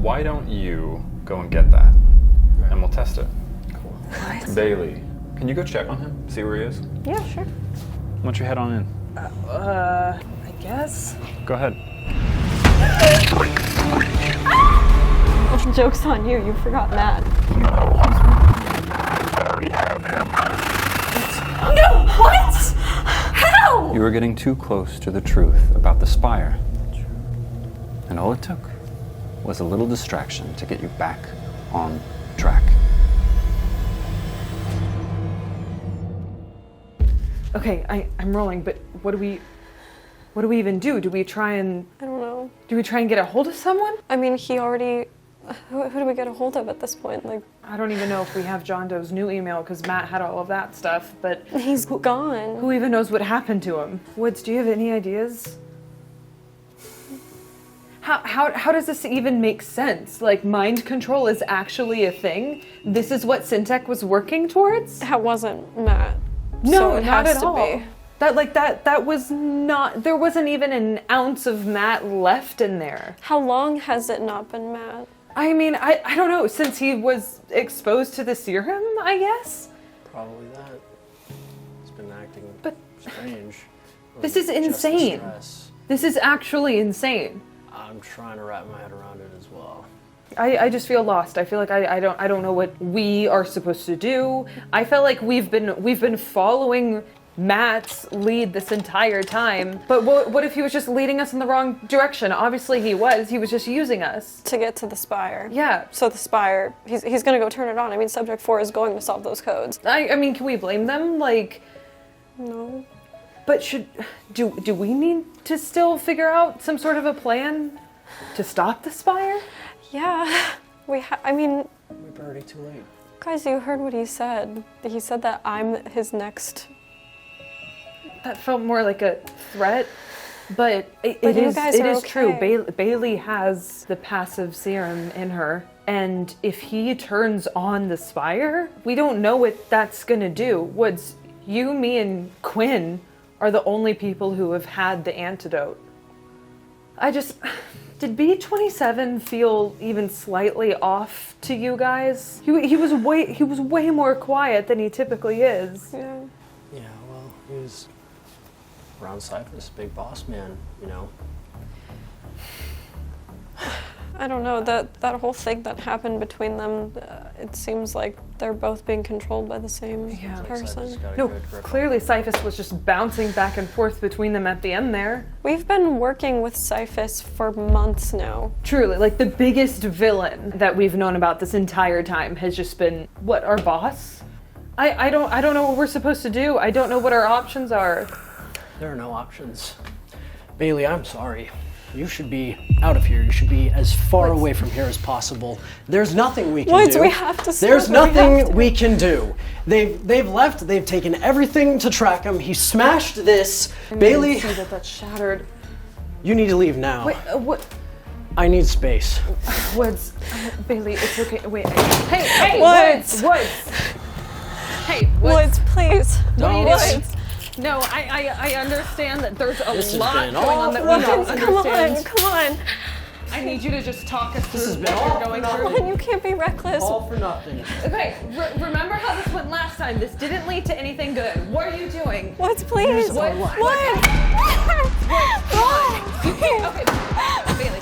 why don't you go and get that, and we'll test it. Cool. What? Bailey, can you go check on him? See where he is? Yeah, sure. Why don't you head on in? I guess. Go ahead. Joke's on you, you forgot Matt. No, what? How? You were getting too close to the truth about the Spire. And all it took was a little distraction to get you back on track. Okay, I'm rolling, but what do we even do? Do we try and... I don't know. Do we try and get a hold of someone? I mean, he already... Who do we get a hold of at this point? Like, I don't even know if we have John Doe's new email because Matt had all of that stuff, but... he's gone. Who even knows what happened to him? Woods, do you have any ideas? How does this even make sense? Like, mind control is actually a thing? This is what Syntech was working towards? That wasn't Matt. No, so it not has at to all. Be. That was not, there wasn't even an ounce of Matt left in there. How long has it not been Matt? I mean, I don't know, since he was exposed to the serum, I guess? Probably that. He's been acting strange. This is insane. This is actually insane. I'm trying to wrap my head around it as well. I just feel lost. I feel like I don't know what we are supposed to do. I felt like we've been following Matt's lead this entire time. But what if he was just leading us in the wrong direction? Obviously he was just using us. To get to the Spire. Yeah. So the Spire, he's gonna go turn it on. I mean, Subject 4 is going to solve those codes. I mean, can we blame them? Like... No. But do we need to still figure out some sort of a plan to stop the Spire? Yeah. I mean... We're already too late. Guys, you heard what he said. He said that I'm his next... That felt more like a threat, but it okay. is true. Bailey has the passive serum in her, and if he turns on the Spire, we don't know what that's gonna do. Woods, you, me, and Quinn are the only people who have had the antidote. Did B27 feel even slightly off to you guys? He was way more quiet than he typically is. Yeah. Yeah, well, he was around Syphus, big boss man, you know. I don't know, that whole thing that happened between them, it seems like they're both being controlled by the same person. No, clearly Syphus was just bouncing back and forth between them at the end there. We've been working with Syphus for months now. Truly, like the biggest villain that we've known about this entire time has just been, what, our boss? I don't know what we're supposed to do. I don't know what our options are. There are no options. Bailey, I'm sorry. You should be out of here. You should be as far away from here as possible. There's nothing we can do. We have to stop. There's nothing we can do. They've left. They've taken everything to track him. He smashed this. Bailey, See that's shattered. you need to leave now. Wait, what? I need space. Woods, Bailey, it's okay. Wait, hey, Woods. Woods. Hey, Woods. Woods, please. Don't. Woods. No, I understand that there's This has a lot been going on that we all don't Woods, come understand. on, come on. I need you to just talk us through has been what all you're going for through. Come on, you can't be reckless. All for nothing. Okay, remember how this went last time. This didn't lead to anything good. What are you doing? Woods, please. What? Woods. Okay, Bailey.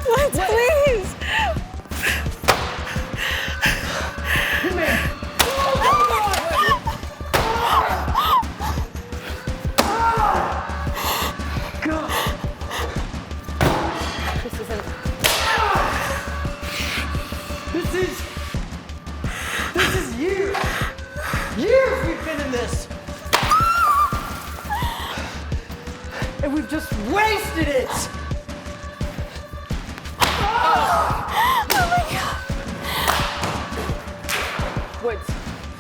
Woods, please. Come here. This is years. Years we've been in this. And we've just wasted it.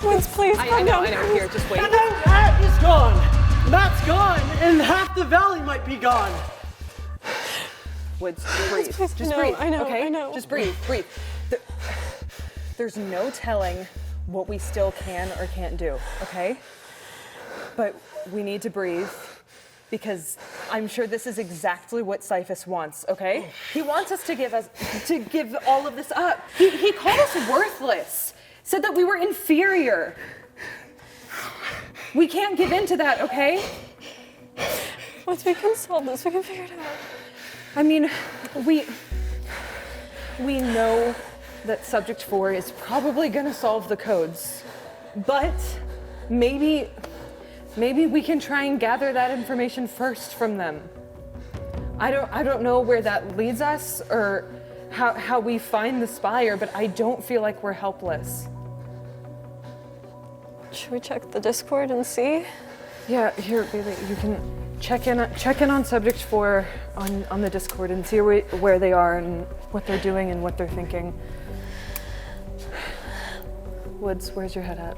Woods, please. I know, here, just wait. And now Matt is gone. Matt's gone, and half the valley might be gone. Woods, breathe. Please, Just no, breathe, I know, okay? I know. Just breathe. There's no telling what we still can or can't do, okay? But we need to breathe because I'm sure this is exactly what Syphus wants, okay? He wants us to give all of this up. He called us worthless, said that we were inferior. We can't give in to that, okay? Once we can solve this, we can figure it out. I mean, we know that Subject 4 is probably gonna solve the codes, but maybe we can try and gather that information first from them. I don't know where that leads us or how we find the Spire, but I don't feel like we're helpless. Should we check the Discord and see? Yeah, here, Bailey, you can check in on Subject 4 on the Discord and see where they are and what they're doing and what they're thinking. Woods, where's your head at?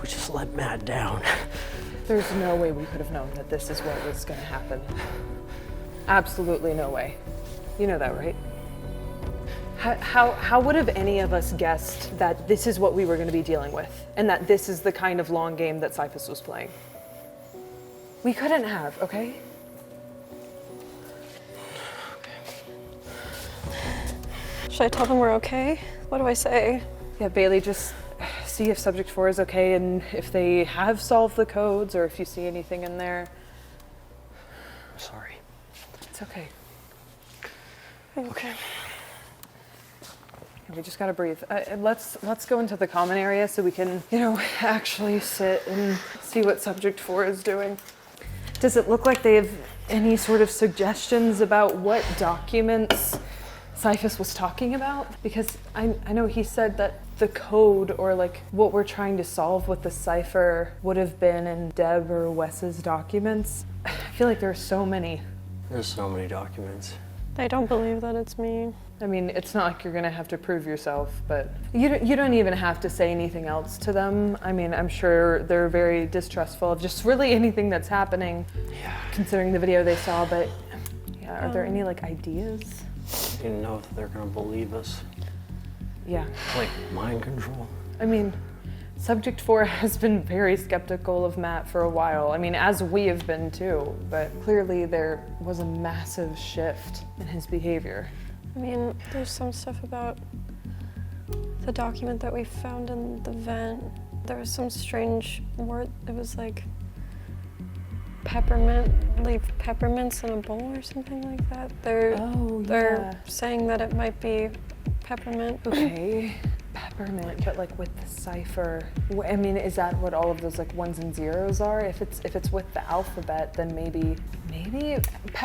We just let Matt down. There's no way we could have known that this is what was going to happen. Absolutely no way. You know that, right? How would have any of us guessed that this is what we were going to be dealing with and that this is the kind of long game that Syphus was playing? We couldn't have, okay? Should I tell them we're okay? What do I say? Yeah, Bailey, just see if Subject 4 is okay and if they have solved the codes or if you see anything in there. Sorry. It's okay. Okay. We just gotta breathe. Let's go into the common area so we can, actually sit and see what Subject 4 is doing. Does it look like they have any sort of suggestions about what documents Syphus was talking about? Because I know he said that the code or like what we're trying to solve with the cipher would have been in Deb or Wes's documents. I feel like there are so many. There's so many documents. I don't believe that it's me. I mean, it's not like you're gonna have to prove yourself, but you don't even have to say anything else to them. I mean, I'm sure they're very distrustful of just really anything that's happening, considering the video they saw, but yeah, are there any like ideas? I didn't know if they're gonna believe us. Yeah. Like mind control. I mean, Subject 4 has been very skeptical of Matt for a while. I mean, as we have been too, but clearly there was a massive shift in his behavior. I mean, there's some stuff about the document that we found in the vent. There was some strange word. It was like peppermint, leave peppermints in a bowl or something like that. They're saying that it might be peppermint. Okay, peppermint, but like with the cipher. I mean, is that what all of those like ones and zeros are? If it's with the alphabet, then maybe.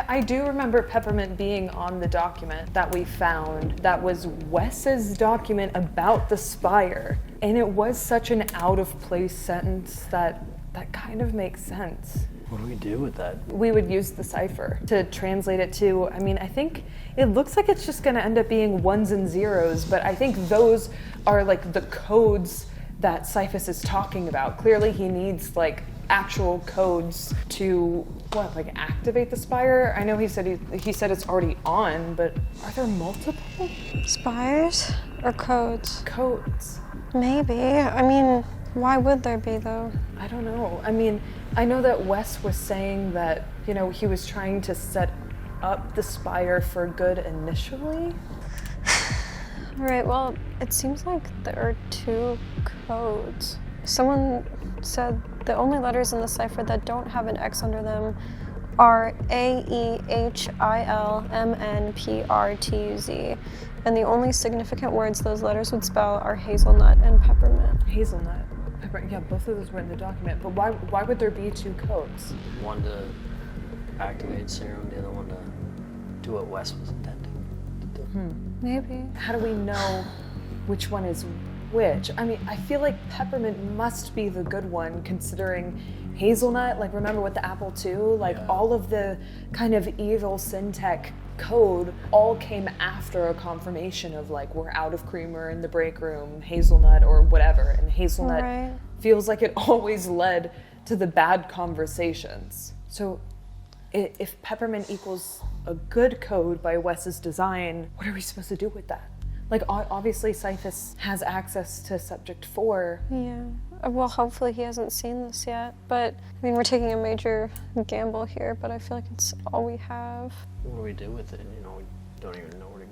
I do remember peppermint being on the document that we found. That was Wes's document about the Spire, and it was such an out of place sentence that kind of makes sense. What do we do with that? We would use the cipher to translate it to, I mean, I think it looks like it's just gonna end up being ones and zeros, but I think those are like the codes that Syphus is talking about. Clearly he needs like actual codes to, activate the Spire? I know he said it's already on, but are there multiple? Spires or codes? Codes. Maybe. I mean, why would there be though? I don't know. I mean, I know that Wes was saying that, he was trying to set up the Spire for good initially. All right, well, it seems like there are 2 codes. Someone said the only letters in the cipher that don't have an X under them are AEHILMNPRTUZ. And the only significant words those letters would spell are hazelnut and peppermint. Hazelnut. Yeah, both of those were in the document, but why would there be 2 codes? One to activate serum, the other one to do what Wes was intending to do. Maybe. How do we know which one is which? I mean, I feel like peppermint must be the good one, considering hazelnut, like remember with the apple too? Like all of the kind of evil syntech code all came after a confirmation of like, we're out of creamer in the break room, hazelnut or whatever. And hazelnut feels like it always led to the bad conversations. So if peppermint equals a good code by Wes's design, what are we supposed to do with that? Like, obviously Syphus has access to Subject 4. Yeah. Well, hopefully he hasn't seen this yet. But, I mean, we're taking a major gamble here, but I feel like it's all we have. What do we do with it? You know, we don't even know where to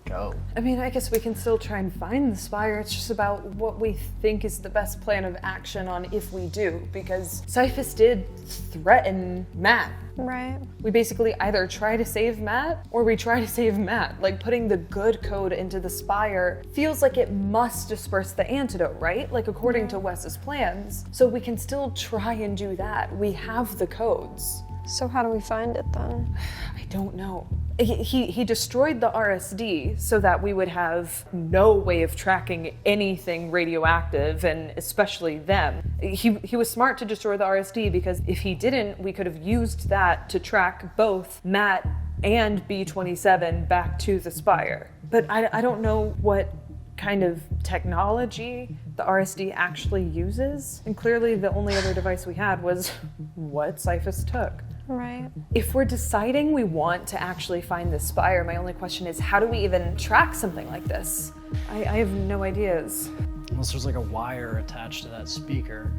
go. I mean, I guess we can still try and find the spire. It's just about what we think is the best plan of action on if we do, because Syphus did threaten Matt. Right. We basically either try to save Matt or we try to save Matt. Like, putting the good code into the spire feels like it must disperse the antidote, right? Like, according to Wes's plans. So we can still try and do that. We have the codes. So how do we find it then? I don't know. He destroyed the RSD so that we would have no way of tracking anything radioactive, and especially them. He was smart to destroy the RSD because if he didn't, we could have used that to track both Matt and B-27 back to the spire. But I don't know what kind of technology the RSD actually uses. And clearly the only other device we had was what Syphus took. Right. If we're deciding we want to actually find the spire, my only question is, how do we even track something like this? I have no ideas. Unless there's like a wire attached to that speaker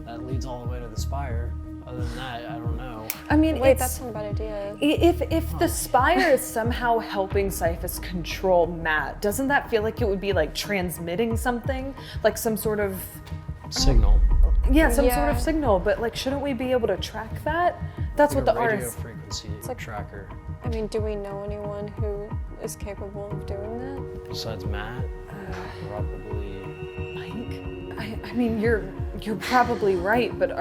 that leads all the way to the spire. Other than that, I don't know. I mean, Wait, that's not a bad idea. If the spire is somehow helping Syphus control Matt, doesn't that feel like it would be like transmitting something? Like some sort of... Signal. Yeah, some sort Yeah. of signal, but like, shouldn't we be able to track that? That's Like what a the radio RS... frequency tracker. I mean, do we know anyone who is capable of doing that? Besides Matt, probably. Mike? I mean, you're probably right, but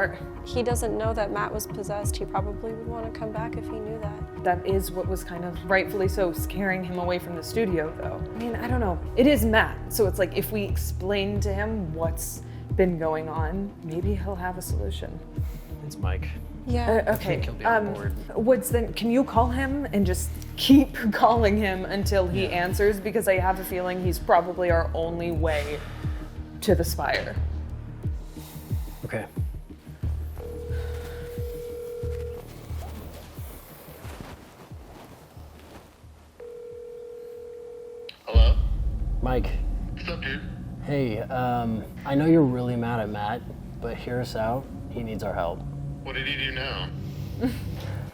He doesn't know that Matt was possessed. He probably would want to come back if he knew that. that is what was kind of rightfully so scaring him away from the studio, though. I mean, I don't know. It is Matt, so it's like if we explain to him what's been going on, maybe he'll have a solution. It's Mike. Yeah. I Okay. think he'll be on board. Woods, then can you call him and just keep calling him until he answers? Because I have a feeling he's probably our only way to the spire. Okay. Hello? Mike. What's up, dude? Hey, I know you're really mad at Matt, but hear us out. He needs our help. What did he do now?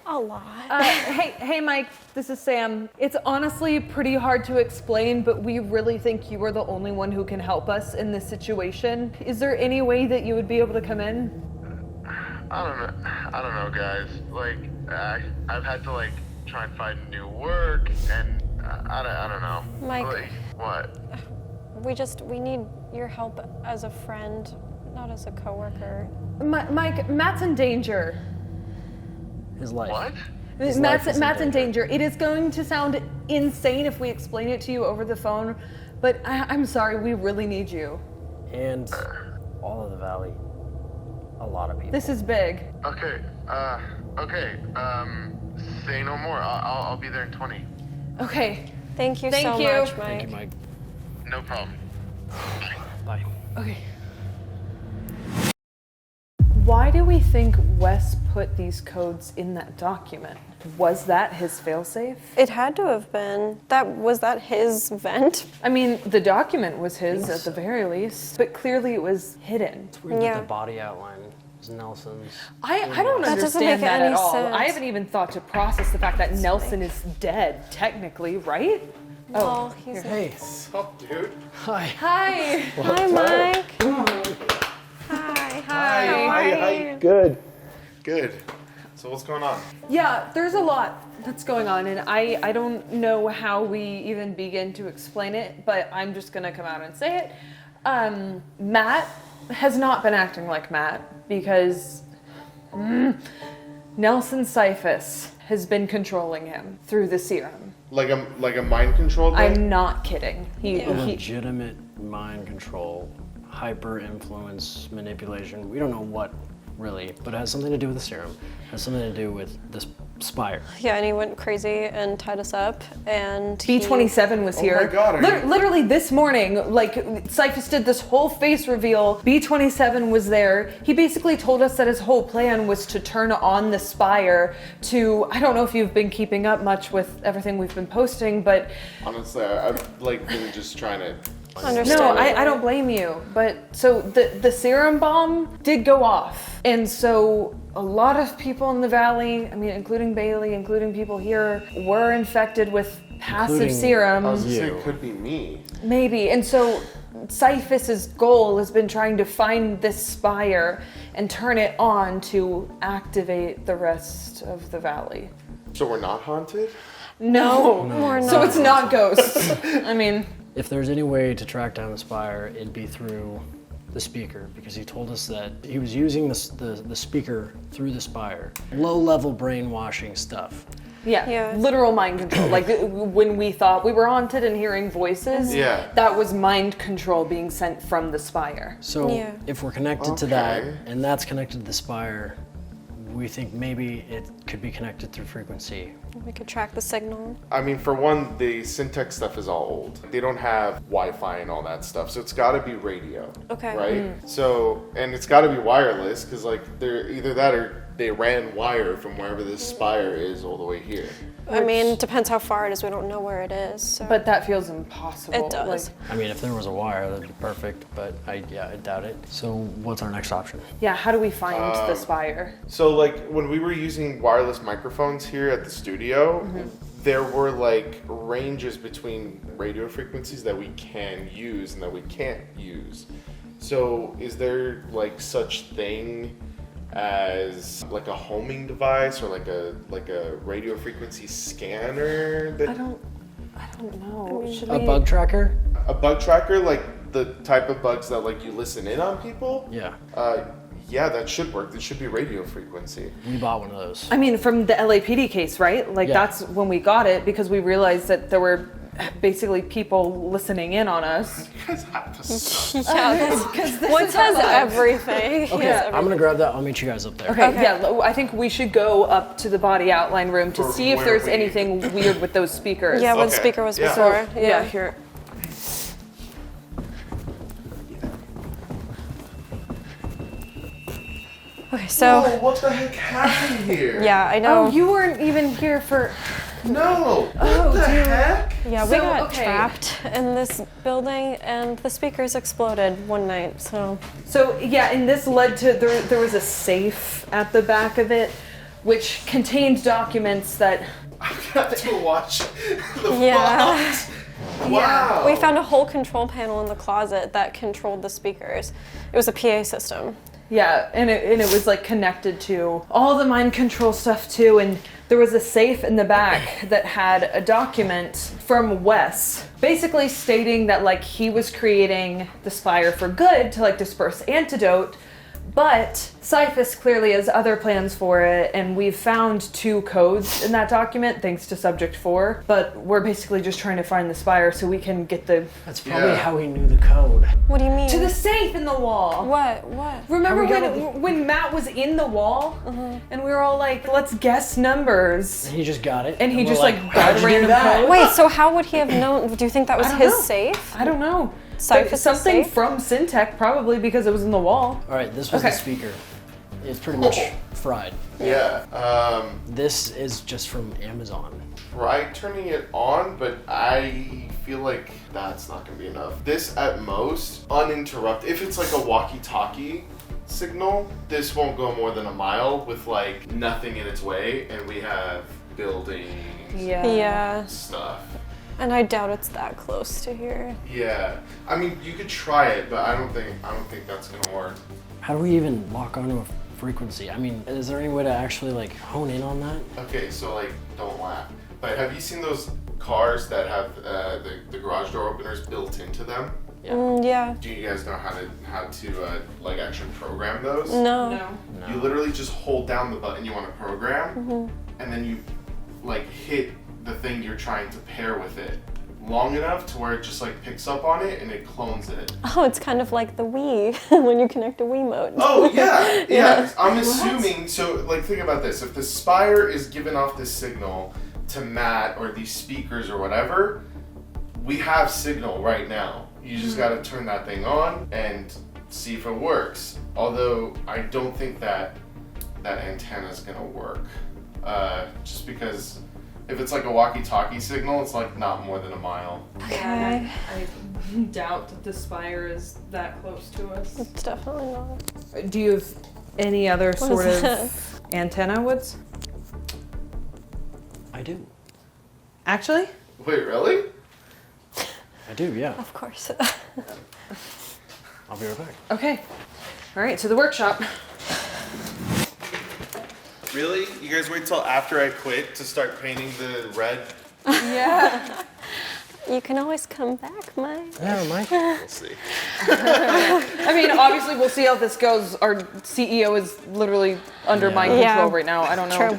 A lot. Hey, Mike, this is Sam. It's honestly pretty hard to explain, but we really think you are the only one who can help us in this situation. Is there any way that you would be able to come in? I don't know, guys. Like, I've had to, like, try and find new work, and I don't know. Mike. Like, what? We need your help as a friend, not as a coworker. Mike, Matt's in danger. His life. What? His life is Matt's in danger. It is going to sound insane if we explain it to you over the phone, but I'm sorry, we really need you. And all of the valley. A lot of people. This is big. Okay, say no more. I'll be there in 20. Okay, Thank you Thank so you. much, Mike. Thank you, Mike. No problem. Bye. okay. Why do we think Wes put these codes in that document? Was that his failsafe? It had to have been. Was that his vent? I mean, the document was his at the very least, but clearly it was hidden. It's weird Yeah. that the body outline is Nelson's. I don't That doesn't understand make that any at all. sense. I haven't even thought to process the fact that Nelson is dead, technically, right? Oh, he's Hey. What's up, dude? Hi. Hi. Hi, Mike. Hi. Hi. Good. Good. So what's going on? Yeah, there's a lot that's going on, and I don't know how we even begin to explain it, but I'm just gonna come out and say it. Matt has not been acting like Matt because Nelson Syphus has been controlling him through the serum. Like a mind control thing? I'm not kidding. He Legitimate mind control, hyper influence, manipulation. We don't know what really, but it has something to do with the serum. It has something to do with this spire. Yeah, and he went crazy and tied us up, and B-27 was here. my God, are you- Literally this morning, like, Syphus did this whole face reveal. B-27 was there. He basically told us that his whole plan was to turn on the spire to, I don't know if you've been keeping up much with everything we've been posting, but Honestly, I've like been just trying to Understood. No, I don't blame you. But so the serum bomb did go off. And so a lot of people in the valley, I mean, including Bailey, including people here, were infected with passive Including serum. I was gonna say, You. it could be me. Maybe. And so Syphus's goal has been trying to find this spire and turn it on to activate the rest of the valley. So we're not haunted? No. We're not. So it's not ghosts. I mean, If there's any way to track down the spire, it'd be through the speaker, because he told us that he was using the speaker through the spire. Low-level brainwashing stuff. yeah, literal mind control. Like when we thought we were haunted and hearing voices, Yeah. that was mind control being sent from the spire. So Yeah. if we're connected to that, Okay. and that's connected to the spire, we think maybe it could be connected through frequency. We could track the signal. I mean, for one, the syntax stuff is all old. They don't have Wi-Fi and all that stuff, so it's got to be radio. Okay. Right? So, and it's got to be wireless, because like they're either that or they ran wire from wherever this spire is all the way here. I mean, it depends how far it is. We don't know where it is. So. But that feels impossible. It does. Like, I mean, if there was a wire, that'd be perfect, but I doubt it. So what's our next option? yeah, how do we find the spire? So like when we were using wireless microphones here at the studio, there were like ranges between radio frequencies that we can use and that we can't use. So is there like such thing as like a homing device or like a radio frequency scanner that I don't know. Should A we? bug tracker? a bug tracker, like the type of bugs that like you listen in on people? Yeah, Yeah, that should work. It should be radio frequency. we bought one of those. I mean, from the LAPD case, right? Like Yeah. that's when we got it because we realized that there were basically people listening in on us. You guys have to stop. yeah, that's, Woods has everything. He Okay, has I'm everything. gonna grab that. I'll meet you guys up there. Okay, Okay. yeah, I think we should go up to the body outline room to For see if where there's we- anything weird with those speakers. Yeah, what Okay, speaker was yeah. before? Yeah, here. Okay, so Whoa, what the heck happened here? yeah, I know. Oh, you weren't even here for. No! Oh, What the dear. heck? Yeah, we So, got okay. trapped in this building, and the speakers exploded one night. So So yeah, and this led to there was a safe at the back of it, which contained documents that. I've got to watch the Yeah. box. Wow. we found a whole control panel in the closet that controlled the speakers. It was a PA system. Yeah, and it was like connected to all the mind control stuff too, and there was a safe in the back that had a document from Wes, basically stating that like he was creating the Spire for good to like disperse antidote, but Syphus clearly has other plans for it, and we've found 2 codes in that document thanks to Subject 4, but we're basically just trying to find the Spire so we can get That's probably Yeah. how he knew the code. What do you mean? to the safe in the wall. What? Remember How we when Matt was in the wall and we were all like, let's guess numbers. And he just got it. And he we're just like, like how'd got you do random that? code. Wait, so how would he have known? Do you think that was I don't his know. safe? I don't know. Syphus' But something safe? from Syntech probably because it was in the wall. All right, this was Okay. the speaker. It's pretty much fried. Yeah. This is just from Amazon. Try turning it on, but I feel like that's not gonna be enough. This at most, uninterrupted. If it's like a walkie-talkie signal, this won't go more than a mile with like nothing in its way, and we have buildings, Yeah, stuff. and I doubt it's that close to here. Yeah. I mean, you could try it, but I don't think that's gonna work. How do we even lock onto a frequency? I mean, is there any way to actually like hone in on that? Okay, so like, don't laugh. But have you seen those cars that have the garage door openers built into them? Yeah. Do you guys know how to like actually program those? No. You literally just hold down the button you want to program, and then you like hit the thing you're trying to pair with it long enough to where it just like picks up on it and it clones it. Oh, it's kind of like the Wii when you connect a Wiimote. Oh yeah, yeah. I'm assuming. So like, think about this: if the Spire is giving off this signal to Matt or these speakers or whatever, we have signal right now. You just got to turn that thing on and see if it works. Although I don't think that antenna is gonna work, just because if it's like a walkie-talkie signal, it's like not more than a mile. Okay. doubt that the spire is that close to us. It's definitely not. Do you have any other What sort is of antenna, Woods? I do. Actually? Wait, really? I do, yeah. Of course. I'll be right back. Okay. All right, to the workshop. Really? You guys wait till after I quit to start painting the red? Yeah. You can always come back, Mike. Yeah, Mike. We'll see. I mean, obviously, we'll see how this goes. Our CEO is literally under mind Yeah. control right now. I don't know. True.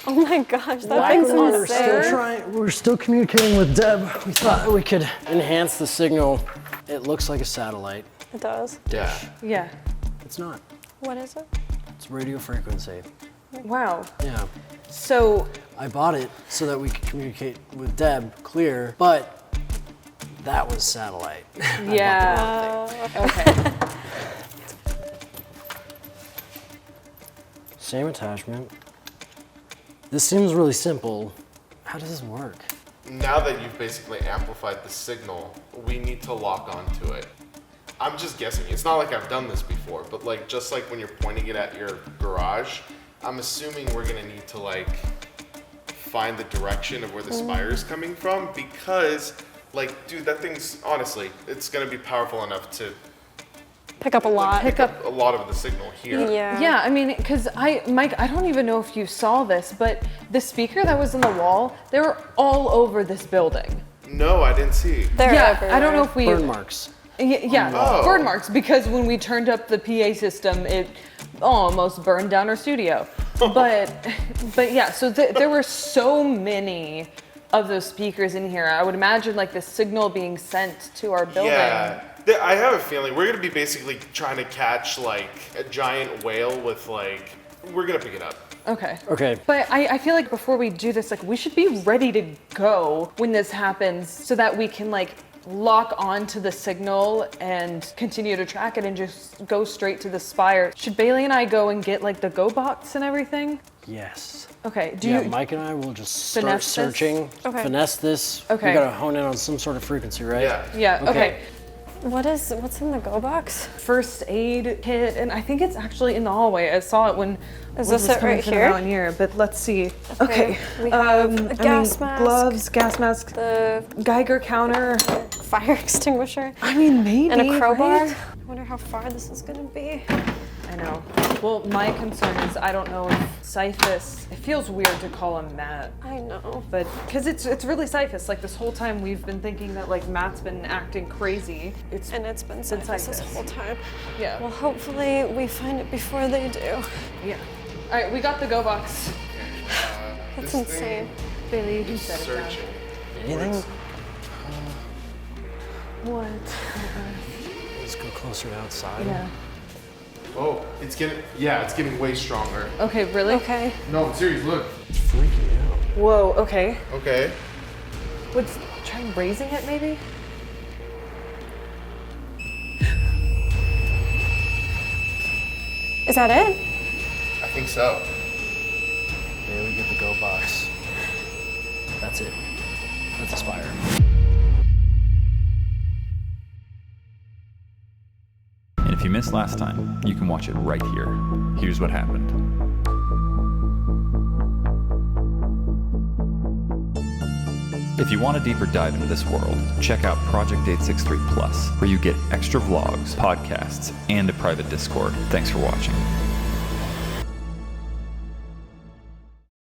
Oh my gosh, that Why thing's would we insane. We're still communicating with Deb. We thought we could enhance the signal. It looks like a satellite. It does. Yeah. Yeah. It's not. What is it? It's radio frequency. Wow. Yeah. So, I bought it so that we could communicate with Deb clear, but that was satellite. yeah. Okay. Same attachment. This seems really simple. How does this work? Now that you've basically amplified the signal, we need to lock onto it. I'm just guessing. It's not like I've done this before, but like just like when you're pointing it at your garage, I'm assuming we're gonna need to like find the direction of where the spire is coming from, because like, dude, that thing's honestly, it's gonna be powerful enough to Pick up a lot. Pick up. a lot of the signal here. Yeah. Yeah, I mean, because Mike, I don't even know if you saw this, but the speaker that was on the wall, they were all over this building. No, I didn't see. They're yeah, everywhere. I don't know if we. Burn marks. Yeah, Oh. burn marks, because when we turned up the PA system, it almost burned down our studio. but yeah, so there were so many of those speakers in here. I would imagine like the signal being sent to our building. Yeah. I have a feeling we're gonna be basically trying to catch like a giant whale with like, we're gonna pick it up. Okay. Okay. But I feel like before we do this, like we should be ready to go when this happens so that we can like lock onto the signal and continue to track it and just go straight to the spire. Should Bailey and I go and get like the go box and everything? Yes. Okay. Do Yeah, you Mike and I will just start finesse this? searching, Okay. finesse this. Okay. We gotta hone in on some sort of frequency, right? Yeah. Yeah, okay. Okay. What's in the go box? First aid kit, and I think it's actually in the hallway. I saw it when Is when this was it coming right from here? around here, but let's see. Okay. We have a gas mask. Gloves, gas mask, The Geiger counter. fire extinguisher. I mean, maybe. And a crowbar. right? I wonder how far this is gonna be. I know. Well, my concern is I don't know if Syphus. It feels weird to call him Matt, I know. but because it's really Syphus. Like this whole time we've been thinking that like Matt's been acting crazy. It's And it's been Syphus this Syphus. whole time. yeah, Well, hopefully we find it before they do. yeah. All right, we got the go box. That's This insane. Bailey, you can Is set it down. searching. Anything? What? Let's go closer to outside. Yeah. Oh, it's getting way stronger. Okay, really? Okay. No, I'm serious, look. It's freaking out. Whoa. Okay. Okay. Let's try raising it, maybe. Is that it? I think so. There we get the go box. That's it. That's a spire. And if you missed last time, you can watch it right here. Here's what happened. If you want a deeper dive into this world, check out Project 863 Plus, where you get extra vlogs, podcasts, and a private Discord. Thanks for watching.